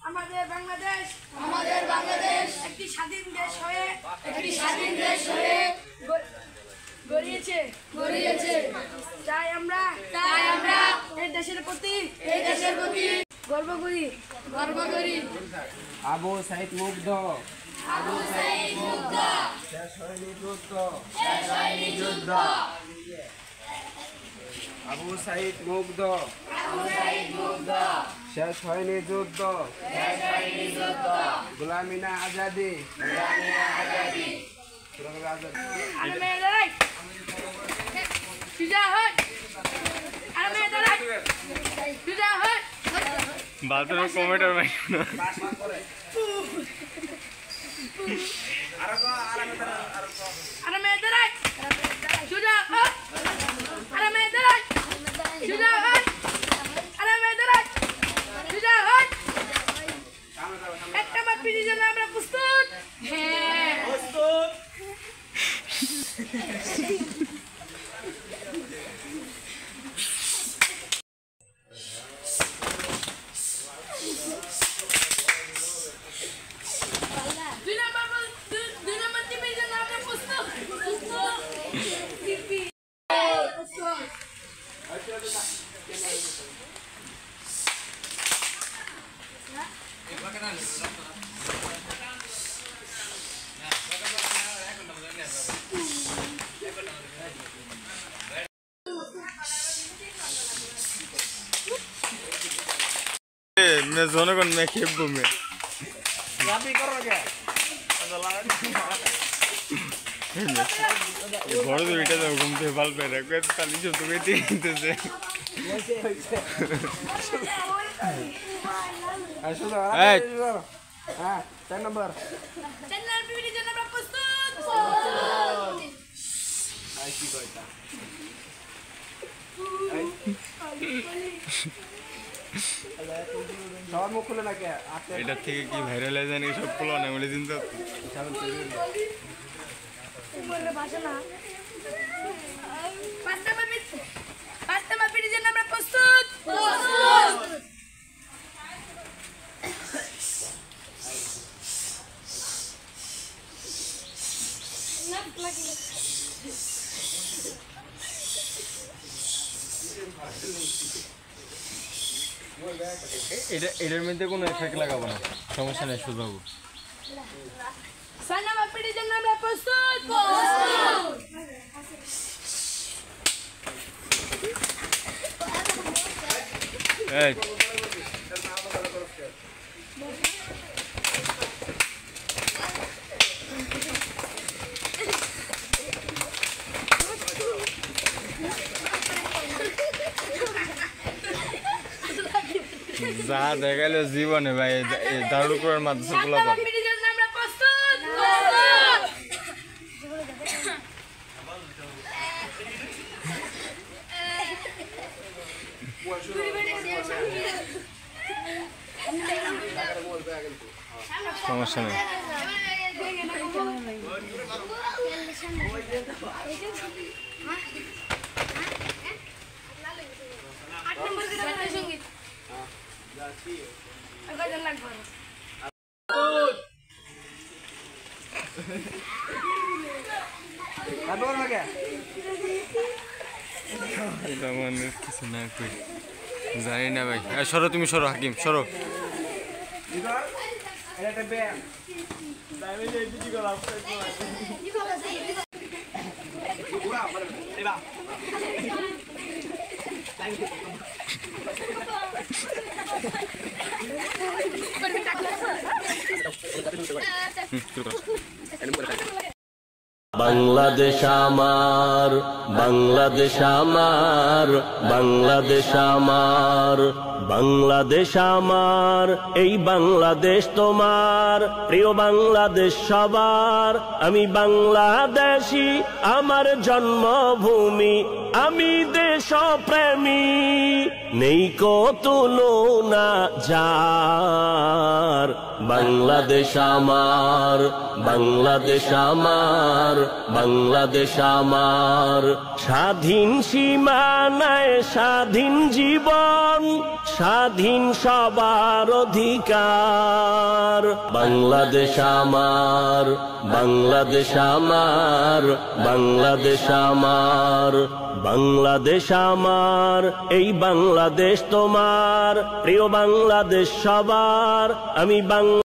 আমাদের বাংলাদেশ একটি স্বাধীন দেশ হয়ে গড়িয়েছে। তাই আমরা এই দেশের প্রতি গর্ব করি। আবু সাইদ মুগ্ধ শেষ হয়নি যুদ্ধ আবু সাইদ মুগ্ধ শেষ হয়নি যুদ্ধ গোলামি না আজাদি বাথরুম কমেন্টার ভাই একটা মাত্র জন্য আমরা প্রস্তুত। জনগণ মে খেপবো মে ঘরে তো এটা যাবো ঘুম থেকে ভাল পেয়ে রাখবে তাহলে সব তোকে দিতেছে চার নম্বর সবার মুখ খুলে নাকি এটা থেকে কি ভাইরাল হয়ে যায় নাকি সব খোলা না বলে চিন্তা এটার মধ্যে কোনো এফেক্ট লাগাবো না, সমস্যা নেই শুধু যা দেখাইলো জীবনে ভাই দারুণ করার মাধ্যমে সমস্যা নেই। কিছু না কই জানি না ভাই। সরো তুমি, সরো হাকিম, সরো। বাংলাদেশ আমার, বাংলাদেশ আমার, বাংলাদেশ আমার, বাংলাদেশ আমার, এই বাংলাদেশ তোমার, প্রিয় বাংলাদেশ সবার। আমি বাংলাদেশী, আমার জন্মভূমি, আমি দেশপ্রেমী, নেই কো তুলনা যার। বাংলাদেশ আমার, বাংলাদেশ আমার, বাংলাদেশ আমার, স্বাধীন সীমানায় স্বাধীন জীবন, স্বাধীন সবার অধিকার। বাংলাদেশ আমার, বাংলাদেশ আমার, বাংলাদেশ আমার, বাংলাদেশ আমার, এই বাংলাদেশ তোমার, প্রিয় বাংলাদেশ সবার। আমি